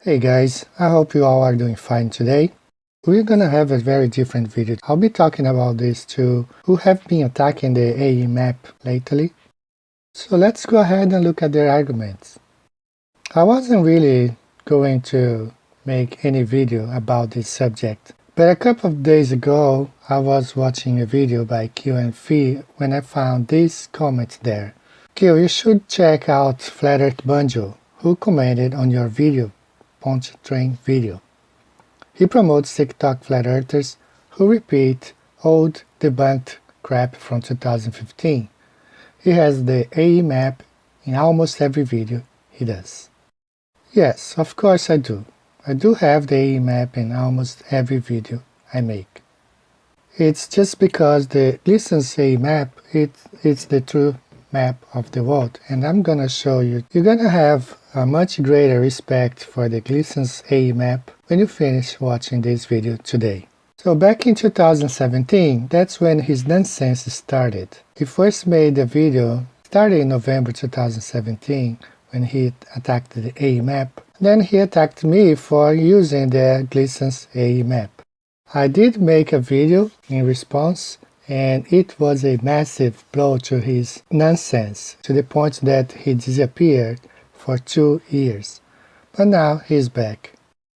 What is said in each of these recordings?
Hey guys, I hope you all are doing fine today. We're gonna have a very different video. I'll be talking about these two who have been attacking the AE map lately. So let's go ahead and look at their arguments. I wasn't really going to make any video about this subject, but a couple of days ago I was watching a video by Q and Fee when I found this comment there. Q, you should check out FLATTEN Banjo, who commented on your video Punch Train video. He promotes TikTok flat earthers who repeat old debunked crap from 2015. He has the AE map in almost every video he does. Yes, of course I do. I do have the AE map in almost every video I make. It's just because the Glisten's AE map, it's the true map of the world, and I'm gonna show you. You're gonna have a much greater respect for the Glisten's AE map when you finish watching this video today. So back in 2017, that's when his nonsense started. He first made a video starting in November 2017 when he attacked the AE map. Then he attacked me for using the Glisten's AE map. I did make a video in response, and it was a massive blow to his nonsense, to the point that he disappeared for 2 years. But now he's back.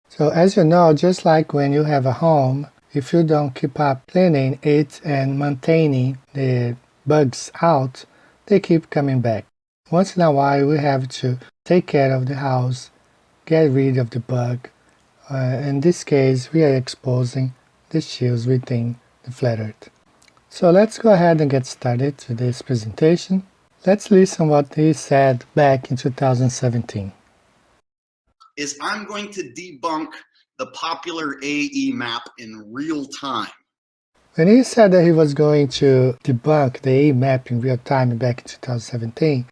So as you know, just like when you have a home, if you don't keep up cleaning it and maintaining the bugs out, they keep coming back. Once in a while we have to take care of the house, get rid of the bug. In this case, we are exposing the shields within the flat earth. So let's go ahead and get started with this presentation. Let's listen what he said back in 2017. I'm going to debunk the popular AE map in real time. When he said that he was going to debunk the AE map in real time back in 2017,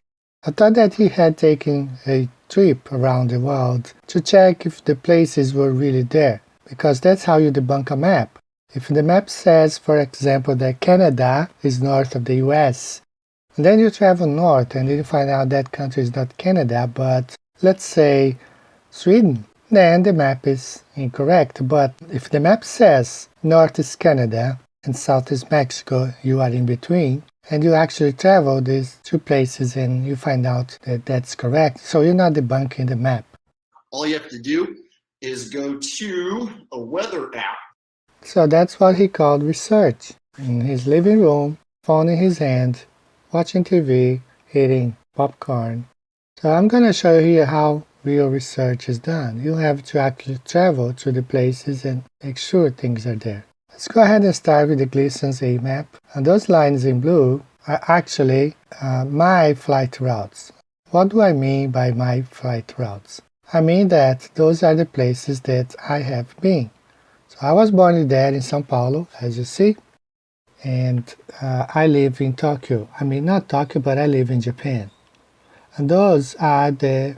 I thought that he had taken a trip around the world to check if the places were really there, because that's how you debunk a map. If the map says, for example, that Canada is north of the US, and then you travel north and you find out that country is not Canada, but let's say Sweden, then the map is incorrect. But if the map says north is Canada and south is Mexico, you are in between, and you actually travel these two places and you find out that that's correct, so you're not debunking the map. All you have to do is go to a weather app. So that's what he called research. In his living room, phone in his hand, watching TV, eating popcorn. So I'm going to show you here how real research is done. You have to actually travel to the places and make sure things are there. Let's go ahead and start with the Glisten's AE map. And those lines in blue are actually my flight routes. What do I mean by my flight routes? I mean that those are the places that I have been. So I was born there in São Paulo, as you see, and I live in Tokyo. I mean, not Tokyo, but I live in Japan. And those are the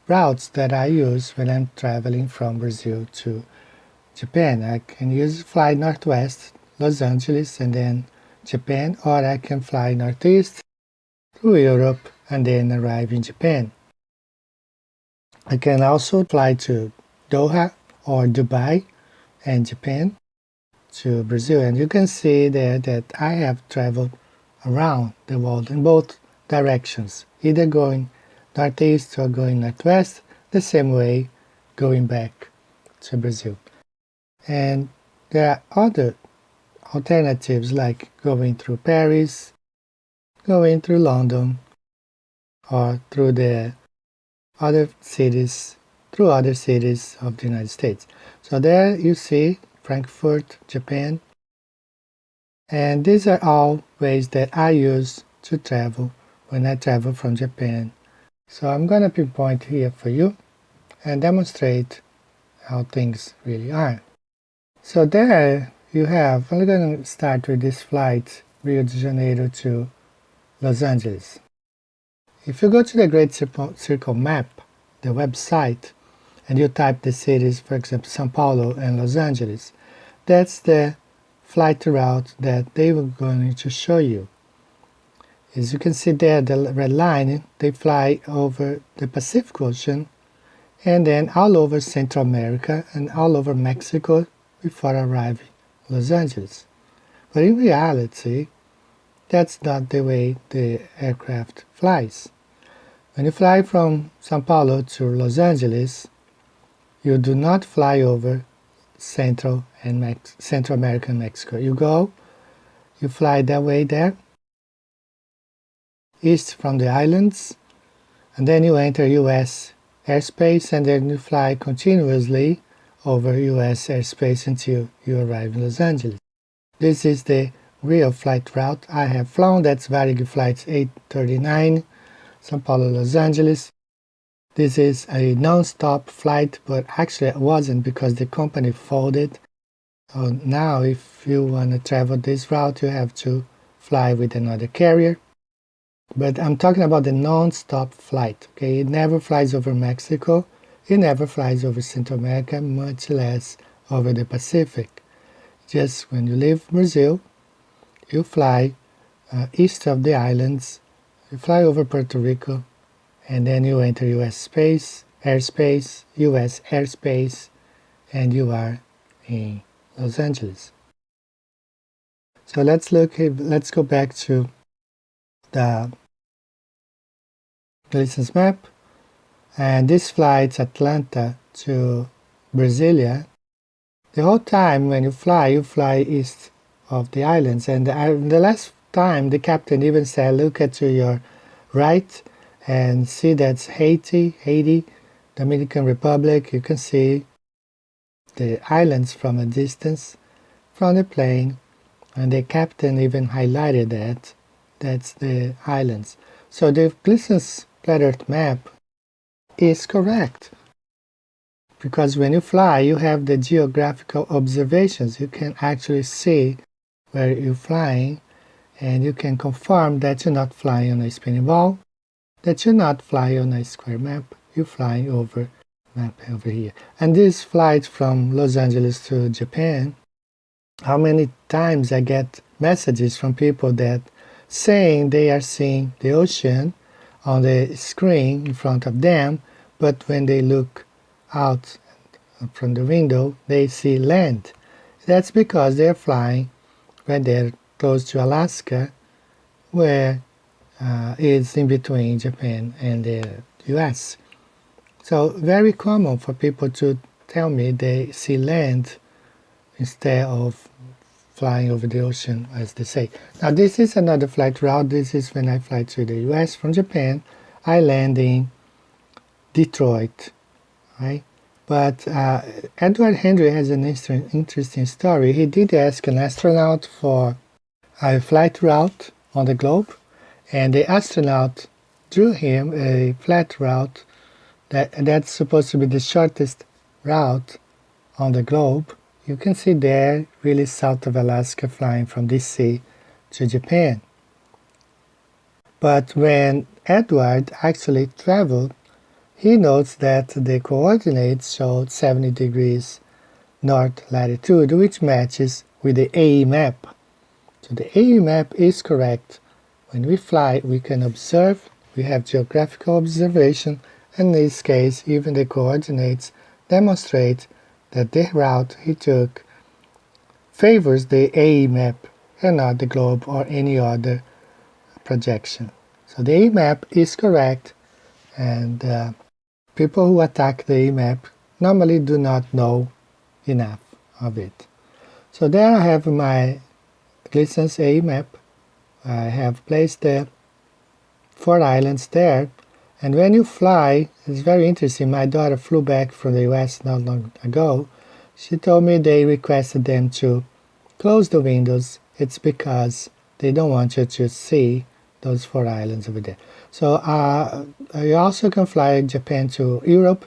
routes that I use when I'm traveling from Brazil to Japan. I can fly northwest, Los Angeles, and then Japan, or I can fly northeast through Europe and then arrive in Japan. I can also fly to Doha or Dubai and Japan to Brazil, and you can see there that I have traveled around the world in both directions, either going northeast or going northwest, the same way going back to Brazil. And there are other alternatives like going through Paris, going through London, or through the other cities, through other cities of the United States. So there you see Frankfurt, Japan, and these are all ways that I use to travel when I travel from Japan. So I'm going to pinpoint here for you and demonstrate how things really are. So there you have, I'm going to start with this flight Rio de Janeiro to Los Angeles. If you go to the Great Circle map, the website, and you type the cities, for example, São Paulo and Los Angeles, that's the flight route that they were going to show you. As you can see there, the red line, they fly over the Pacific Ocean and then all over Central America and all over Mexico before arriving in Los Angeles. But in reality, that's not the way the aircraft flies. When you fly from Sao Paulo to Los Angeles, you do not fly over Central America and Mexico. You fly that way there, east from the islands, and then you enter US airspace, and then you fly continuously over US airspace until you arrive in Los Angeles. This is the real flight route I have flown. That's Varig Flight 839, São Paulo, Los Angeles. This is a non-stop flight, but actually it wasn't because the company folded. So now if you want to travel this route, you have to fly with another carrier. But I'm talking about the non-stop flight, okay? It never flies over Mexico. It never flies over Central America, much less over the Pacific. Just when you leave Brazil, you fly east of the islands, you fly over Puerto Rico, and then you enter US airspace, and you are in Los Angeles. So let's go back to the license map, and this flight Atlanta to Brasilia. The whole time when you fly east of the islands, and the last time the captain even said, look at to your right and see that's Haiti, Dominican Republic. You can see the islands from a distance from the plane, and the captain even highlighted that's the islands. So the license-plotted map is correct, because when you fly, you have the geographical observations. You can actually see where you're flying, and you can confirm that you're not flying on a spinning ball, that you're not flying on a square map, you're flying over map over here. And this flight from Los Angeles to Japan, how many times I get messages from people that saying they are seeing the ocean on the screen in front of them, but when they look out from the window, they see land. That's because they're flying when they're close to Alaska, where it's in between Japan and the US. So very common for people to tell me they see land instead of flying over the ocean, as they say. Now this is another flight route. This is when I fly to the US from Japan. I land in Detroit, right? But Edward Henry has an interesting story. He did ask an astronaut for a flight route on the globe, and the astronaut drew him a flat route that's supposed to be the shortest route on the globe. You can see there, really south of Alaska, flying from DC to Japan. But when Edward actually traveled, he notes that the coordinates showed 70 degrees north latitude, which matches with the AE map. So the AE map is correct. When we fly, we can observe, we have geographical observation, and in this case, even the coordinates demonstrate that the route he took favors the AE map and not the globe or any other projection. So the AE map is correct, and people who attack the AE map normally do not know enough of it. So there I have my license AE map. I have placed the 4 islands there, and when you fly, it's very interesting. My daughter flew back from the US not long ago. She told me they requested them to close the windows. It's because they don't want you to see those 4 islands over there. So you also can fly Japan to Europe.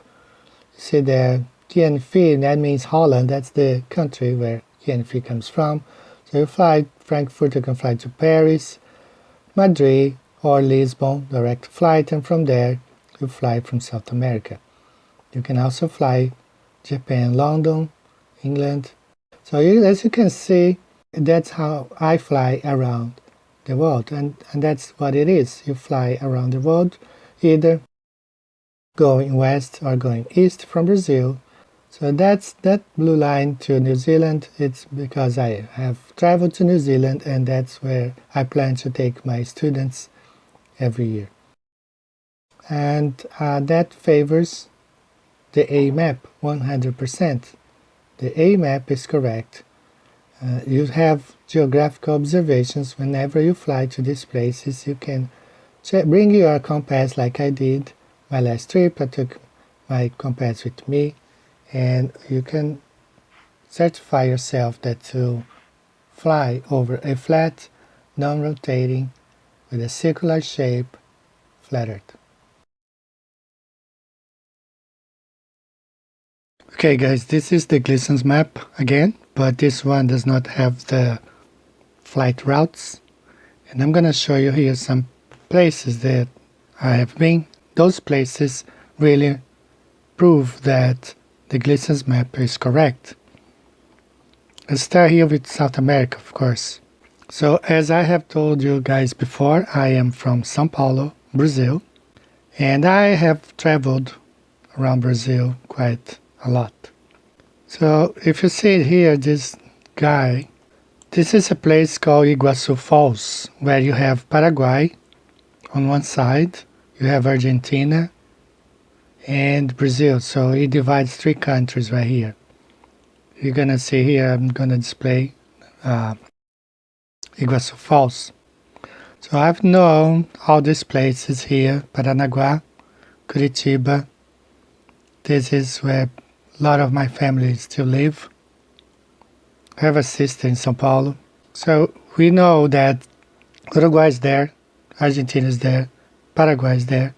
See there, TNF, that means Holland. That's the country where TNF comes from. So you fly Frankfurt, you can fly to Paris, Madrid, or Lisbon, direct flight, and from there you fly from South America. You can also fly Japan, London, England. So as you can see, that's how I fly around the world, and that's what it is. You fly around the world either going west or going east from Brazil. So that's that blue line to New Zealand. It's because I have traveled to New Zealand, and that's where I plan to take my students every year. And that favors the A map 100%. The A map is correct. You have geographical observations whenever you fly to these places. You can bring your compass like I did my last trip. I took my compass with me, and you can certify yourself that to fly over a flat, non-rotating, with a circular shape, flat Earth. Okay guys, this is the Gleason's map again, but this one does not have the flight routes. And I'm gonna show you here some places that I have been. Those places really prove that the Gleason's map is correct. Let's start here with South America, of course. So as I have told you guys before, I am from São Paulo, Brazil, and I have traveled around Brazil quite a lot. So if you see it here, this guy, this is a place called Iguaçu Falls, where you have Paraguay on one side, you have Argentina and Brazil. So it divides three countries right here. You're gonna see here, I'm gonna display Iguaçu Falls. So I've known all these places here, Paranaguá, Curitiba. This is where a lot of my family still live. I have a sister in São Paulo. So we know that Uruguay is there, Argentina is there, Paraguay is there.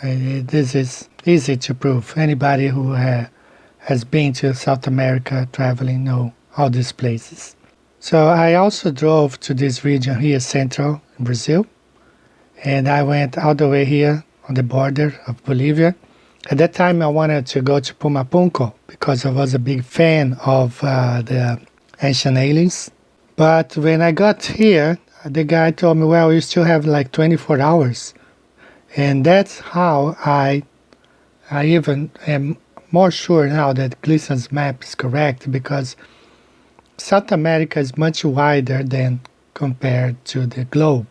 This is easy to prove. Anybody who has been to South America traveling know all these places. So I also drove to this region here, central in Brazil, and I went all the way here on the border of Bolivia. At that time I wanted to go to Pumapunco because I was a big fan of the Ancient Aliens. But when I got here, the guy told me, well, you still have like 24 hours. And that's how I even am more sure now that Gleason's map is correct, because South America is much wider than compared to the globe.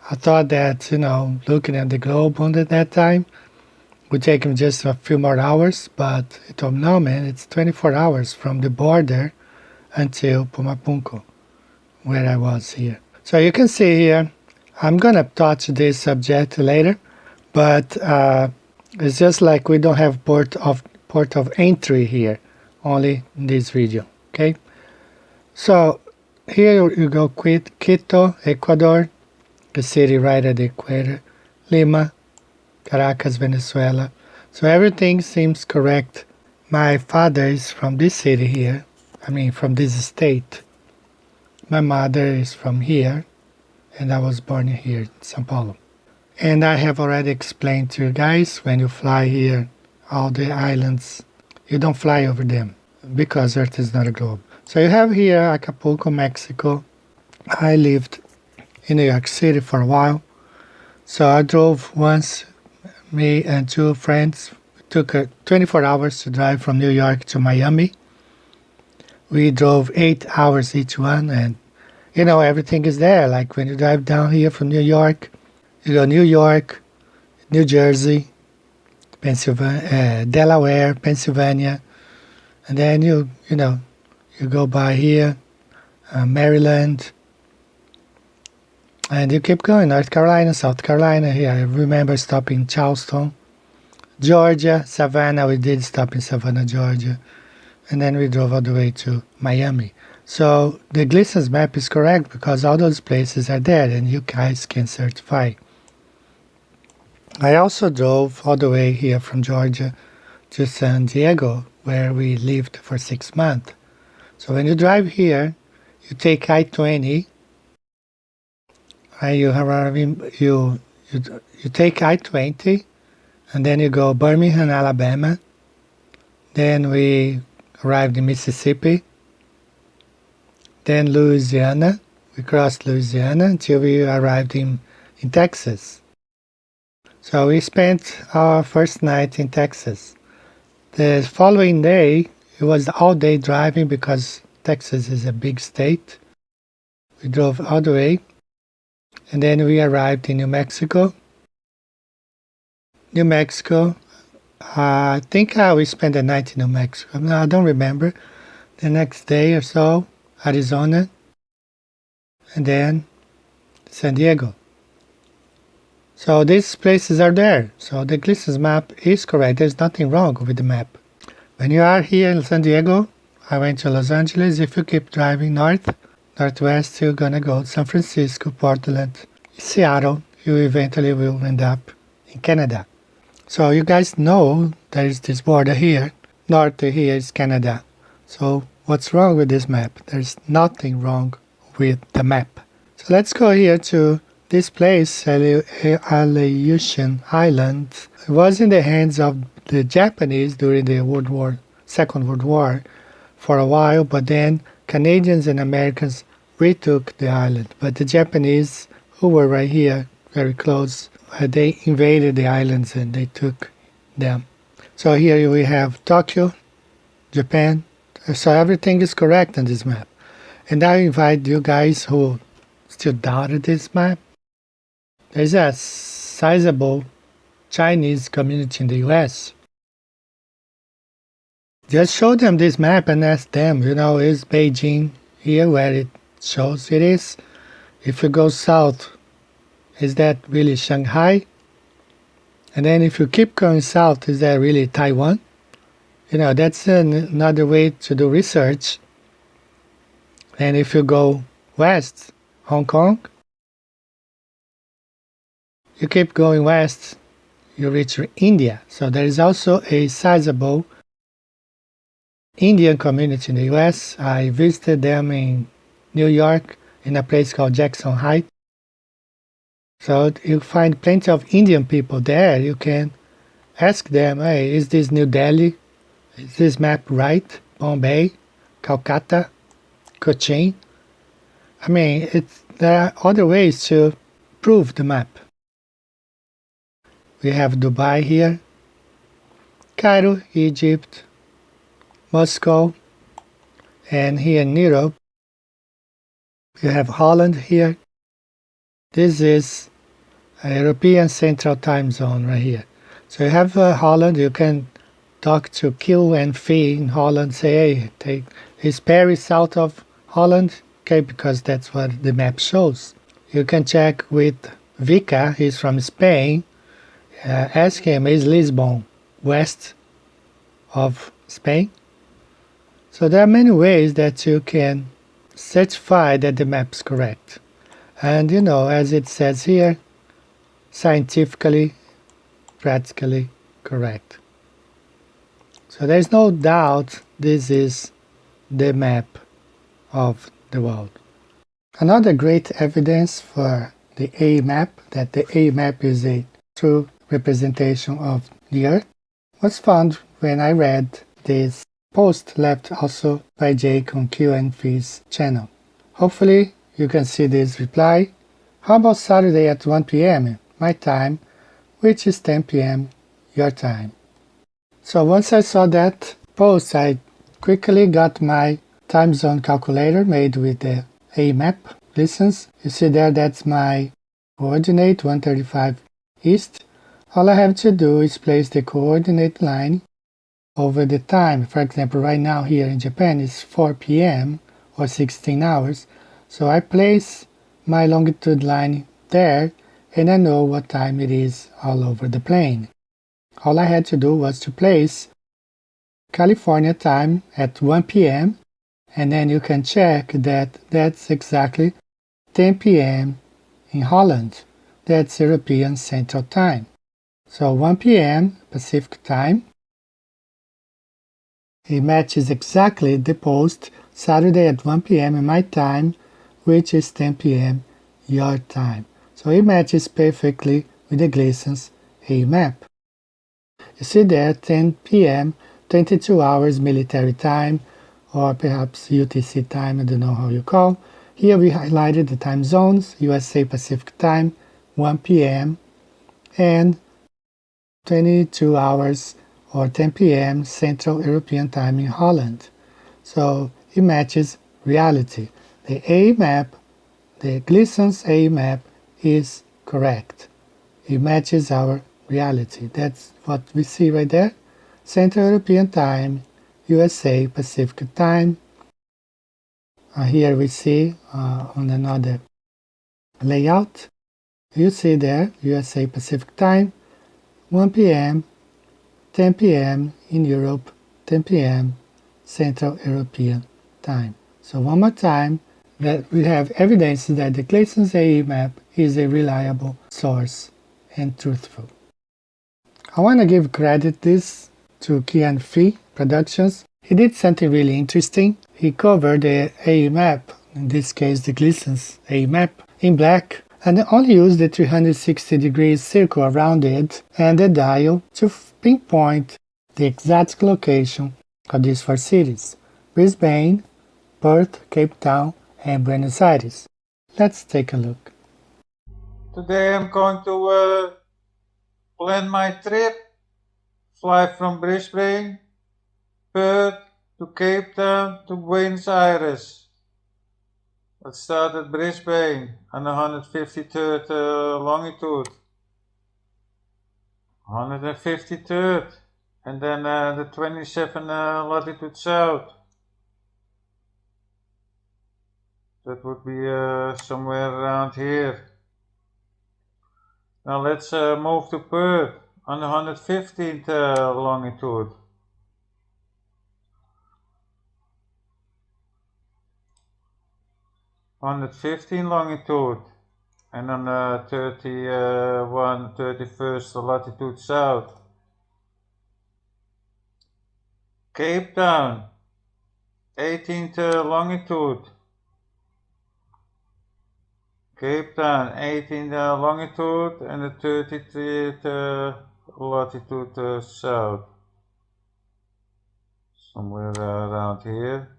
I thought that, looking at the globe on that time would take him just a few more hours, but he told me, no man, it's 24 hours from the border until Pumapunco, where I was here. So you can see here, I'm gonna touch this subject later, but it's just like we don't have port of entry here, only in this region, okay? So here you go, Quito, Ecuador, the city right at the equator, Lima, Caracas, Venezuela. So everything seems correct. My father is from this city here, from this state. My mother is from here, and I was born here in São Paulo. And I have already explained to you guys, when you fly here, all the islands, you don't fly over them, because Earth is not a globe. So you have here Acapulco, Mexico. I lived in New York City for a while. So I drove once, me and two friends. It took 24 hours to drive from New York to Miami. We drove 8 hours each one, and everything is there. Like when you drive down here from New York, you go New York, New Jersey, Pennsylvania, Delaware, Pennsylvania, and then you go by here, Maryland, and you keep going, North Carolina, South Carolina. Here I remember stopping in Charleston, Georgia, Savannah. We did stop in Savannah, Georgia, and then we drove all the way to Miami. So the Gleason's map is correct because all those places are there, and you guys can certify. I also drove all the way here from Georgia to San Diego, where we lived for 6 months. So when you drive here, you take I-20, and you take I-20, and then you go Birmingham, Alabama. Then we arrived in Mississippi. Then Louisiana. We crossed Louisiana until we arrived in Texas. So we spent our first night in Texas. The following day, it was all day driving because Texas is a big state. We drove all the way, and then we arrived in New Mexico. New Mexico, I think we spent the night in New Mexico. I don't remember. The next day or so, Arizona, and then San Diego. So these places are there. So the Gleason's map is correct. There's nothing wrong with the map. When you are here in San Diego, I went to Los Angeles. If you keep driving northwest, you're gonna go to San Francisco, Portland, Seattle. You eventually will end up in Canada. So you guys know there is this border here. North here is Canada. So what's wrong with this map? There's nothing wrong with the map. So let's go here to this place, Aleutian Island. It was in the hands of the Japanese during the Second World War for a while, but then Canadians and Americans retook the island. But the Japanese, who were right here, very close, they invaded the islands and they took them. So here we have Tokyo, Japan. So everything is correct on this map. And I invite you guys who still doubted this map. There's a sizable Chinese community in the US. Just show them this map and ask them, is Beijing here where it shows it is? If you go south, is that really Shanghai? And then if you keep going south, is that really Taiwan? That's another way to do research. And if you go west, Hong Kong, you keep going west, you reach India. So there is also a sizable Indian community in the US. I visited them in New York in a place called Jackson Heights. So you find plenty of Indian people there. You can ask them, hey, is this New Delhi? Is this map right? Bombay, Calcutta, Cochin? I mean, there are other ways to prove the map. We have Dubai here, Cairo, Egypt, Moscow, and here in Europe, you have Holland here. This is a European Central Time Zone right here. So you have Holland, you can talk to Q and Phi in Holland, say, hey, is Paris south of Holland? Okay, because that's what the map shows. You can check with Vika, he's from Spain. Ask him, is Lisbon west of Spain? So there are many ways that you can certify that the map's correct. And as it says here, scientifically, practically correct. So there's no doubt this is the map of the world. Another great evidence for the A map, that the A map is a true representation of the Earth, was found when I read this post left also by Jake on Q and Phi's channel. Hopefully you can see this reply. How about Saturday at 1 p.m. my time, which is 10 p.m. your time? So once I saw that post, I quickly got my time zone calculator made with the A map listens. You see there, that's my coordinate 135 east. All I have to do is place the coordinate line over the time. For example, right now here in Japan is 4 p.m. or 16 hours. So I place my longitude line there and I know what time it is all over the plane. All I had to do was to place California time at 1 p.m. and then you can check that that's exactly 10 p.m. in Holland. That's European Central Time. So 1 p.m. Pacific Time. It matches exactly the post Saturday at 1 p.m. in my time, which is 10 p.m. your time. So it matches perfectly with the Gleason's A map. You see there, 10 p.m., 22 hours military time, or perhaps UTC time, I don't know how you call. Here we highlighted the time zones, USA Pacific Time, 1 p.m., and 22 hours or 10 p.m. Central European Time in Holland. So it matches reality. The A map, the Gleason's A map is correct. It matches our reality. That's what we see right there. Central European Time, USA Pacific Time. Here we see on another layout, you see there USA Pacific Time, 1 p.m., 10 p.m. in Europe, 10 p.m. Central European Time. So one more time, that we have evidence that the Gleason's AE map is a reliable source and truthful. I want to give credit this to Kian Fee Productions. He did something really interesting. He covered the AE map, in this case the Gleason's AE map, in black, and only used the 360 degrees circle around it and the dial to pinpoint the exact location of these 4 cities: Brisbane, Perth, Cape Town, and Buenos Aires. Let's take a look. Today I'm going to plan my trip, fly from Brisbane, Perth to Cape Town to Buenos Aires. Let's start at Brisbane on the 153rd longitude. 153rd, and then the 27 latitude south. That would be somewhere around here. Now let's move to Perth on the 115th longitude. On the 15 longitude, and on the 31st latitude south. Cape Town, 18th longitude. Cape Town, 18th longitude, and the 33rd latitude south. Somewhere around here.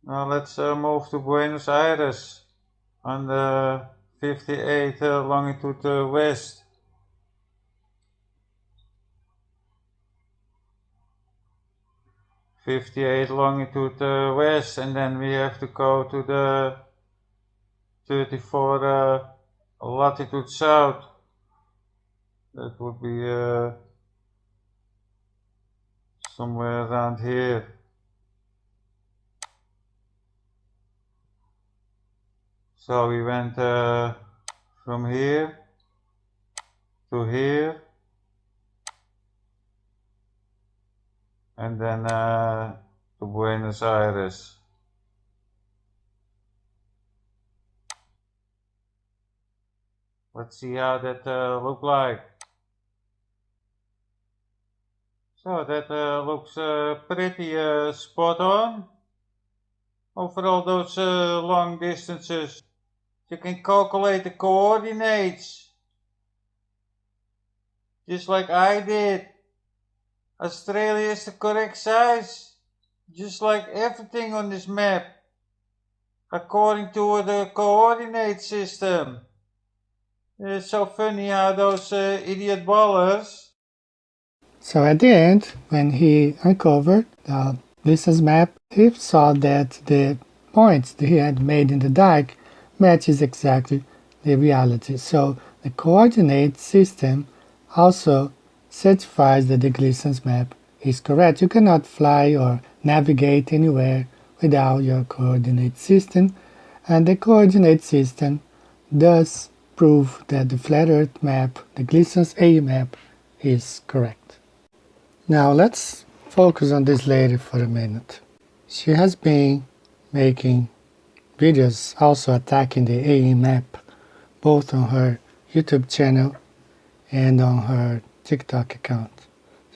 Now let's move to Buenos Aires on the 58th longitude west. Longitude west, and then we have to go to the 34 latitude south. That would be somewhere around here. So we went from here to here, and then to Buenos Aires. Let's see how that look like. So that looks pretty spot on. Over all those long distances, you can calculate the coordinates, just like I did. Australia is the correct size, just like everything on this map, according to the coordinate system. It's so funny how those idiot ballers. So at the end, when he uncovered the Gleason's map, he saw that the points that he had made in the dark matches exactly the reality. So the coordinate system also certifies that the Gleason's map is correct. You cannot fly or navigate anywhere without your coordinate system, and the coordinate system does prove that the flat Earth map, the Gleason's A map, is correct. Now let's focus on this lady for a minute. She has been making videos also attacking the AE map, both on her YouTube channel and on her TikTok account.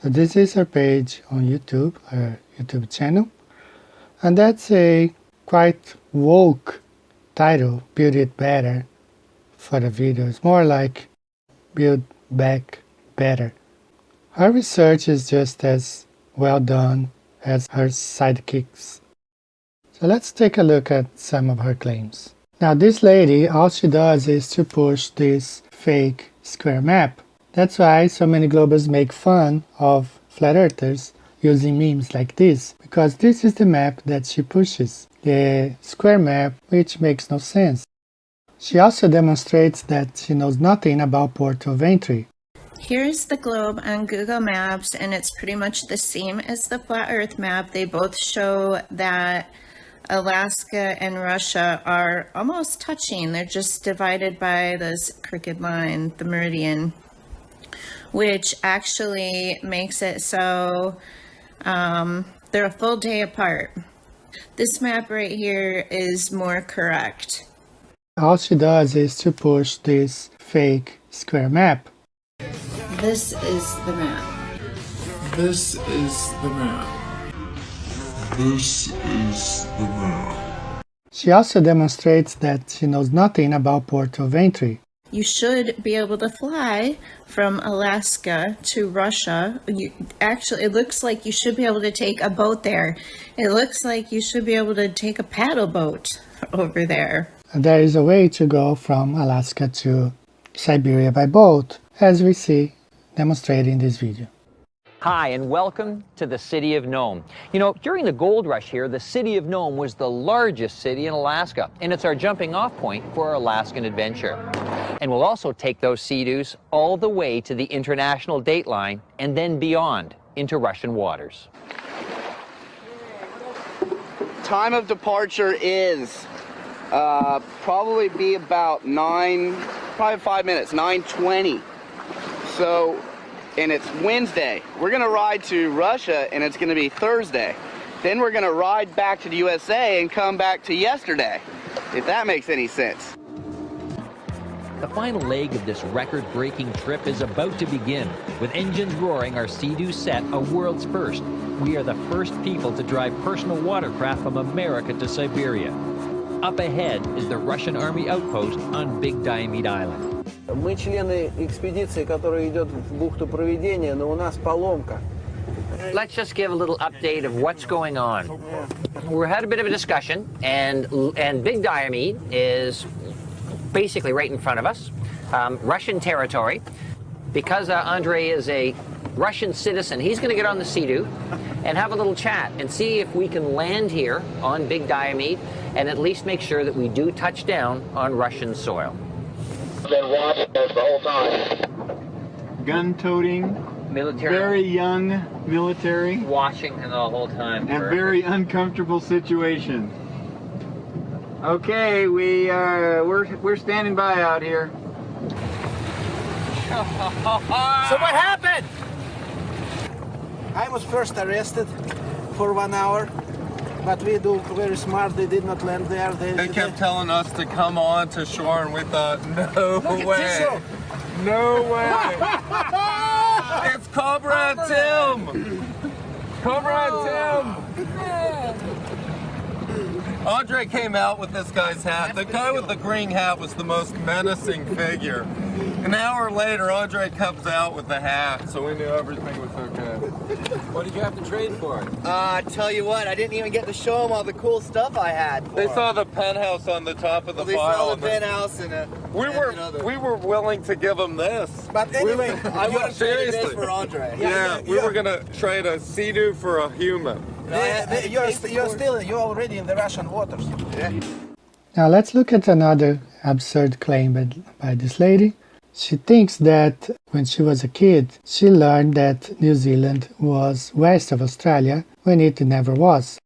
So this is her page on YouTube, her YouTube channel, and that's a quite woke title, Build It Better, for the video. It's more like Build Back Better. Her research is just as well done as her sidekicks. So let's take a look at some of her claims. Now this lady, all she does is to push this fake square map. That's why so many globers make fun of flat earthers using memes like this, because this is the map that she pushes, the square map, which makes no sense. She also demonstrates that she knows nothing about port of entry. Here's the globe on Google Maps, and it's pretty much the same as the flat earth map. They both show that Alaska and Russia are almost touching. They're just divided by this crooked line, the meridian, which actually makes it so they're a full day apart. This map right here is more correct. All she does is to push this fake square map. This is the map. This is the map. This is the map. She also demonstrates that she knows nothing about port of entry. You should be able to fly from Alaska to Russia. Actually, it looks like you should be able to take a boat there. It looks like you should be able to take a paddle boat over there. There is a way to go from Alaska to Siberia by boat, as we see demonstrated in this video. Hi, and welcome to the city of Nome. You know, during the gold rush here, the city of Nome was the largest city in Alaska, and it's our jumping off point for our Alaskan adventure. And we'll also take those Sea-Doos all the way to the international date line and then beyond into Russian waters. Time of departure is probably be about 5 minutes, 9:20. So, and it's Wednesday. We're gonna ride to Russia and it's gonna be Thursday. Then we're gonna ride back to the USA and come back to yesterday, if that makes any sense. The final leg of this record-breaking trip is about to begin. With engines roaring, our Sea-Doo set a world's first. We are the first people to drive personal watercraft from America to Siberia. Up ahead is the Russian Army outpost on Big Diomede Island. Мы члены экспедиции, которая идет в бухту Провидения, но у нас поломка. Let's just give a little update of what's going on. We had a bit of a discussion, and Big Diomede is basically right in front of us, Russian territory. Because Andre is a Russian citizen, he's going to get on the Sea-Doo and have a little chat and see if we can land here on Big Diomede and at least make sure that we do touch down on Russian soil. Been watching us the whole time. Gun-toting, Military. very young military, Watching the whole time. and very uncomfortable situation. Okay, we're standing by out here. So what happened? I was first arrested for 1 hour, but we do very smart. They did not land there. They kept telling us to come on to shore, and we thought, no way. No way. It's Comrade Tim. Comrade Tim. Andre came out with this guy's hat. The guy with the green hat was the most menacing figure. An hour later, Andre comes out with the hat, so we knew everything was okay. What did you have to trade for? I tell you what, I didn't even get to show them all the cool stuff I had. They saw the penthouse on the top of the They file. saw the penthouse and We were willing to give them this. But anyway, I would have traded this seriously. for Andre. We were gonna trade a Sea-Doo for a human. You're already in the Russian waters. Now let's look at another absurd claim by this lady. She thinks that when she was a kid, she learned that New Zealand was west of Australia when it never was.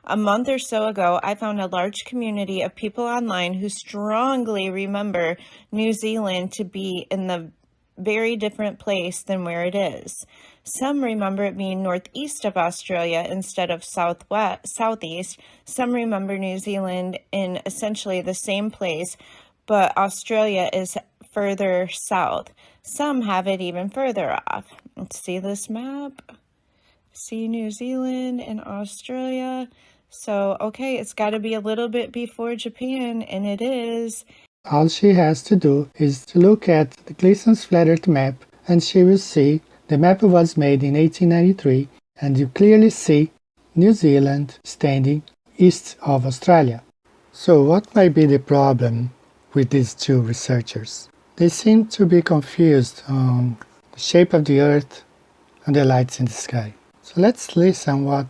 A month or so ago, I found a large community of people online who strongly remember New Zealand to be in the very different place than where it is. Some remember it being northeast of Australia instead of southeast. Some remember New Zealand in essentially the same place, but Australia is further south. Some have it even further off. Let's see this map. See New Zealand and Australia. So, okay, it's got to be a little bit before Japan, and it is. All she has to do is to look at the Gleason's Flat Earth map, and she will see the map was made in 1893, and you clearly see New Zealand standing east of Australia. So what might be the problem with these two researchers? They seem to be confused on the shape of the Earth and the lights in the sky. So let's listen what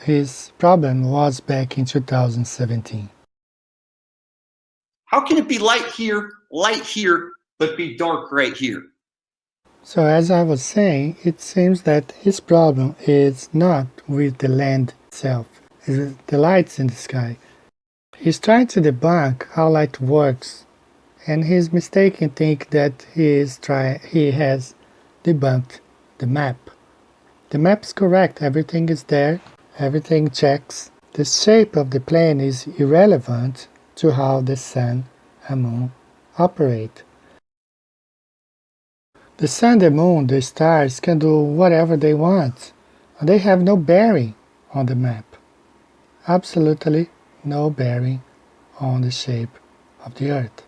his problem was back in 2017. How can it be light here, but be dark right here? So as I was saying, it seems that his problem is not with the land itself, it's the lights in the sky. He's trying to debunk how light works, and he's mistaken think that he has debunked the map. The map is correct, everything is there, everything checks. The shape of the plane is irrelevant to how the sun and moon operate. The sun, the moon, the stars can do whatever they want, and they have no bearing on the map. Absolutely no bearing on the shape of the Earth.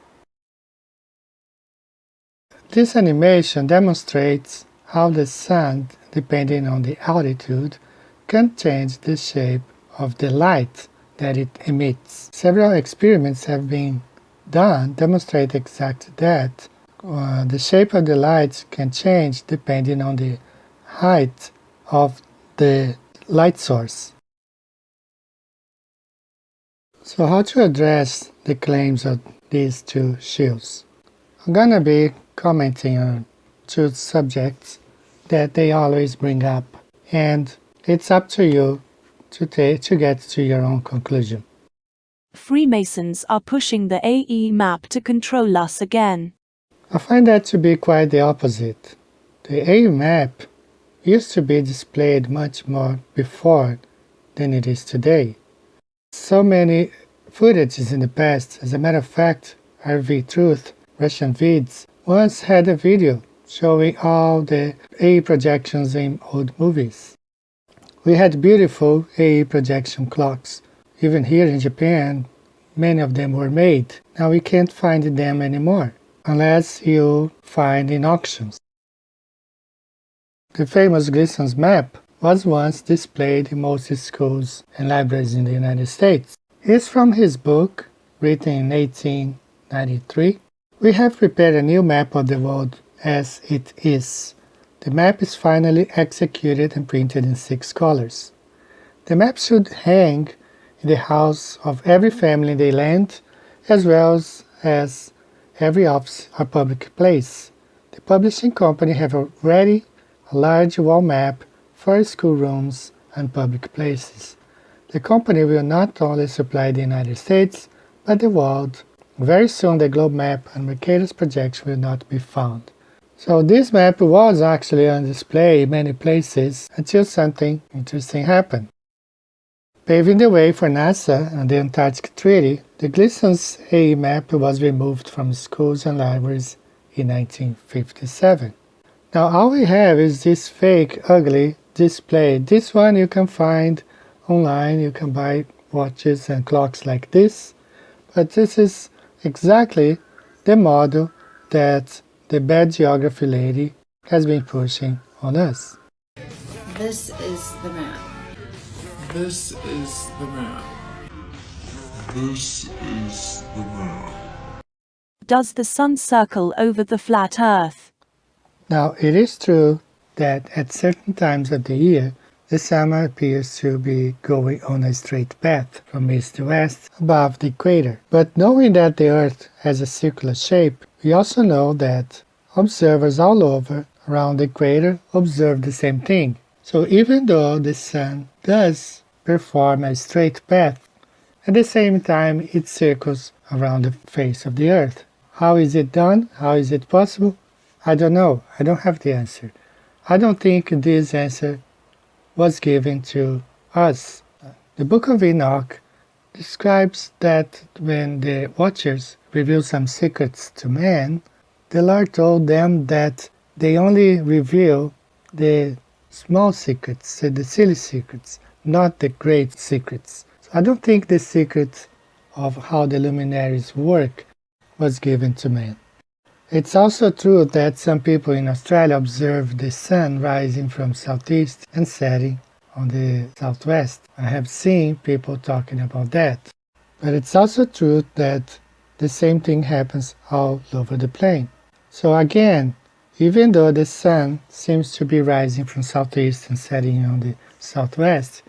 This animation demonstrates how the sun, depending on the altitude, can change the shape of the light that it emits. Several experiments have been done demonstrate exactly that. The shape of the light can change depending on the height of the light source. So how to address the claims of these two shields? I'm gonna be commenting on two subjects that they always bring up, and it's up to you to get to your own conclusion. Freemasons are pushing the AE map to control us again. I find that to be quite the opposite. The AE map used to be displayed much more before than it is today. So many footages in the past. As a matter of fact, RV Truth, Russian Vids, once had a video showing all the AE projections in old movies. We had beautiful AE projection clocks. Even here in Japan, many of them were made. Now we can't find them anymore, unless you find in auctions. The famous Gleason's map was once displayed in most schools and libraries in the United States. It's from his book, written in 1893. We have prepared a new map of the world as it is. The map is finally executed and printed in 6 colors. The map should hang in the house of every family in the land, as well as every office or public place. The publishing company have already a large wall map for schoolrooms and public places. The company will not only supply the United States, but the world. Very soon the globe map and Mercator's projection will not be found. So this map was actually on display in many places until something interesting happened. Paving the way for NASA and the Antarctic Treaty, the Gleason's AE map was removed from schools and libraries in 1957. Now all we have is this fake, ugly display. This one you can find online, you can buy watches and clocks like this, but this is exactly the model that the bad geography lady has been pushing on us. This is the map. This is the map. This is the map. Does the sun circle over the flat Earth? Now it is true that at certain times of the year, the sun appears to be going on a straight path from east to west above the equator. But knowing that the Earth has a circular shape, we also know that observers all over around the equator observe the same thing. So even though the sun does perform a straight path, at the same time it circles around the face of the Earth. How is it done? How is it possible? I don't know. I don't have the answer. I don't think this answer was given to us. The Book of Enoch describes that when the Watchers revealed some secrets to man, the Lord told them that they only reveal the small secrets, the silly secrets, not the great secrets. So I don't think the secret of how the luminaries work was given to man. It's also true that some people in Australia observe the sun rising from southeast and setting on the southwest. I have seen people talking about that. But it's also true that the same thing happens all over the plane. So again, even though the sun seems to be rising from southeast and setting on the southwest,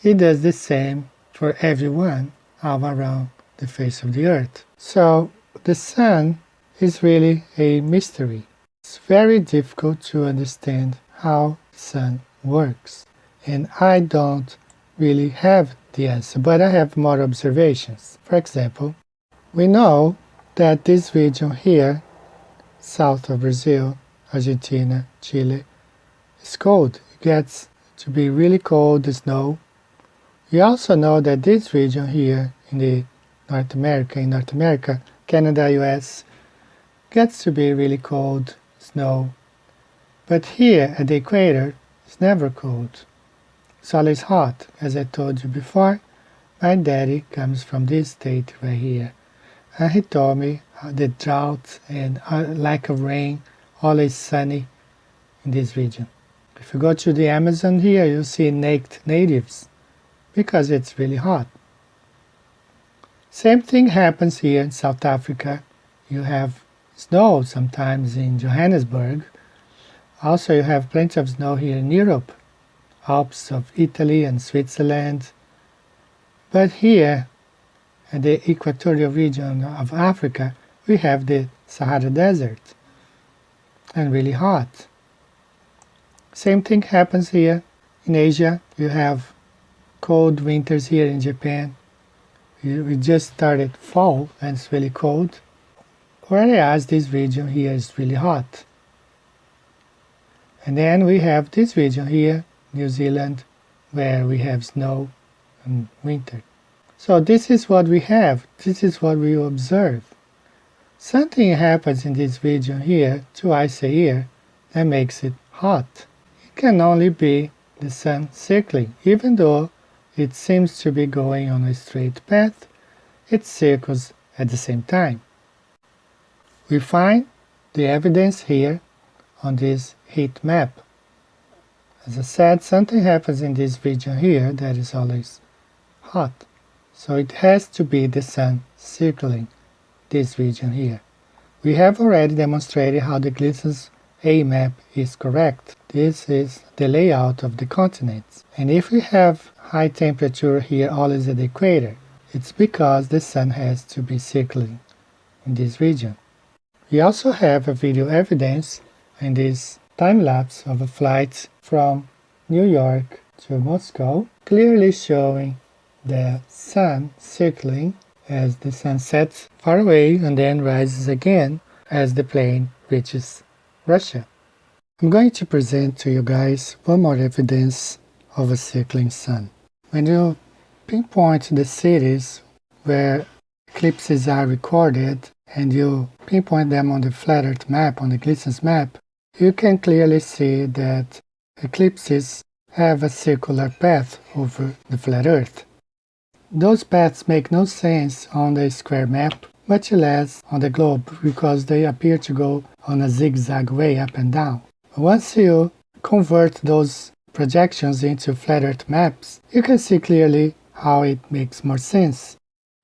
it does the same for everyone all around the face of the earth. So the sun is really a mystery. It's very difficult to understand how the sun works. And I don't really have the answer, but I have more observations. For example, we know that this region here, south of Brazil, Argentina, Chile, is cold. It gets to be really cold, the snow. We also know that this region here in North America, Canada, US, gets to be really cold, snow. But here at the equator, it's never cold. It's always hot. As I told you before, my daddy comes from this state right here. And he told me how the drought and lack of rain, always sunny in this region. If you go to the Amazon here, you'll see naked natives because it's really hot. Same thing happens here in South Africa. You have snow sometimes in Johannesburg. Also, you have plenty of snow here in Europe, Alps of Italy and Switzerland. But here, in the equatorial region of Africa, we have the Sahara Desert, and really hot. Same thing happens here in Asia. You have cold winters here in Japan. We just started fall and it's really cold. Whereas this region here is really hot. And then we have this region here, New Zealand, where we have snow and winter. So this is what we have. This is what we observe. Something happens in this region here twice a year that makes it hot. It can only be the sun circling. Even though it seems to be going on a straight path, it circles at the same time. We find the evidence here on this heat map. As I said, something happens in this region here that is always hot. So it has to be the sun circling this region here. We have already demonstrated how the Gleason's A map is correct. This is the layout of the continents. And if we have high temperature here always at the equator, it's because the sun has to be circling in this region. We also have a video evidence in this time-lapse of a flight from New York to Moscow, clearly showing the sun circling as the sun sets far away and then rises again as the plane reaches Russia. I'm going to present to you guys one more evidence of a circling sun. When you pinpoint the cities where eclipses are recorded and you pinpoint them on the flat Earth map, on the Gleason's map, you can clearly see that eclipses have a circular path over the flat Earth. Those paths make no sense on the square map, much less on the globe, because they appear to go on a zigzag way up and down. Once you convert those projections into flat Earth maps, you can see clearly how it makes more sense.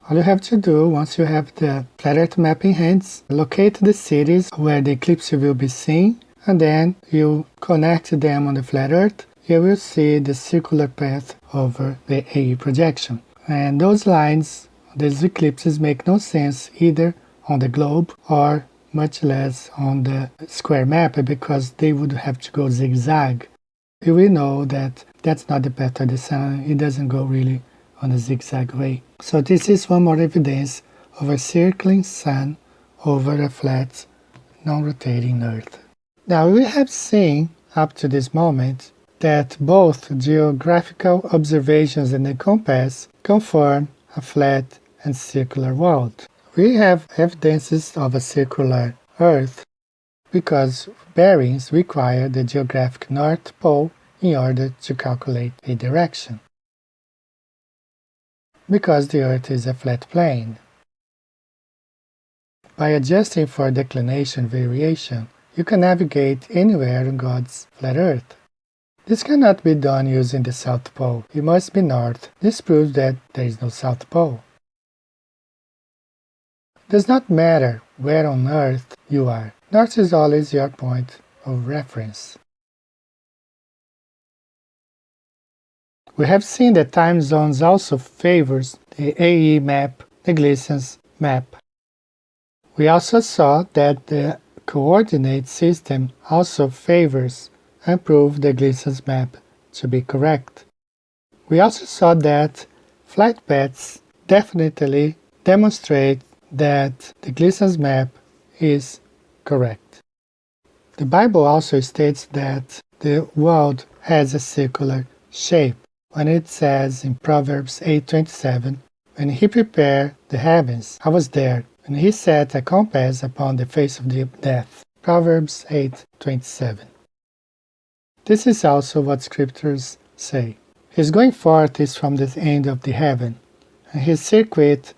All you have to do, once you have the flat Earth map in hand, locate the cities where the eclipse will be seen, and then you connect them on the flat Earth. You will see the circular path over the AE projection. And those lines, these eclipses, make no sense either on the globe or much less on the square map, because they would have to go zigzag. We know that that's not the path of the sun. It doesn't go really on a zigzag way. So this is one more evidence of a circling sun over a flat, non-rotating Earth. Now we have seen up to this moment that both geographical observations and the compass confirm a flat and circular world. We have evidences of a circular Earth because bearings require the geographic North Pole in order to calculate a direction. Because the Earth is a flat plane. By adjusting for declination variation, you can navigate anywhere on God's flat Earth. This cannot be done using the South Pole. It must be north. This proves that there is no South Pole. Does not matter where on Earth you are. North is always your point of reference. We have seen that time zones also favors the AE map, the Gleason's map. We also saw that the coordinate system also favors and proved the Gleason's map to be correct. We also saw that flight paths definitely demonstrate that the Gleason's map is correct. The Bible also states that the world has a circular shape when it says in Proverbs 8:27, "When he prepared the heavens, I was there, and he set a compass upon the face of the death." Proverbs 8:27. This is also what scriptures say. His going forth is from the end of the heaven, and his circuit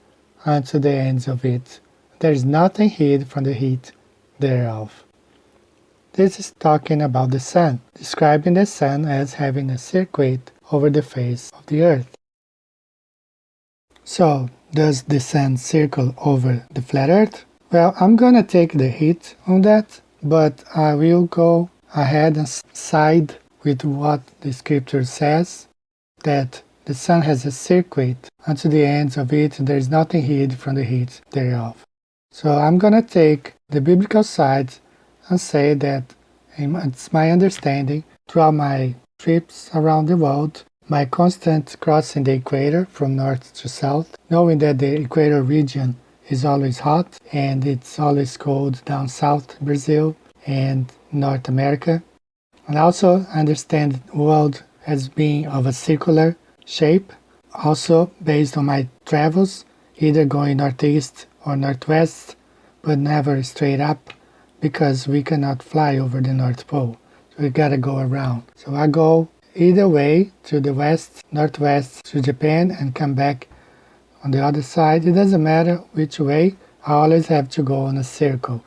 unto the ends of it. There is nothing hid from the heat thereof. This is talking about the sun, describing the sun as having a circuit over the face of the earth. So, does the sun circle over the flat earth? Well, I'm gonna take the hit on that, but I will go ahead and side with what the scripture says, that the sun has a circuit unto the ends of it, and there is nothing hid from the heat thereof. So I'm gonna take the biblical side and say that it's my understanding throughout my trips around the world, my constant crossing the equator from north to south, knowing that the equator region is always hot and it's always cold down south Brazil and North America, and also understand the world as being of a circular shape, also based on my travels, either going northeast or northwest, but never straight up, because we cannot fly over the North Pole. So we gotta go around. So I go either way to the west, northwest to Japan and come back on the other side. It doesn't matter which way, I always have to go on a circle.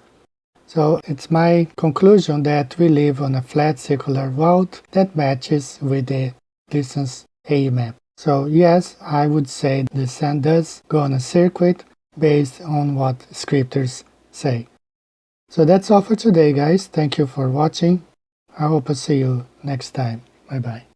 So it's my conclusion that we live on a flat circular world that matches with the distance AE map. So yes, I would say the sun does go on a circuit based on what scriptures say. So that's all for today, guys. Thank you for watching. I hope I see you next time. Bye bye.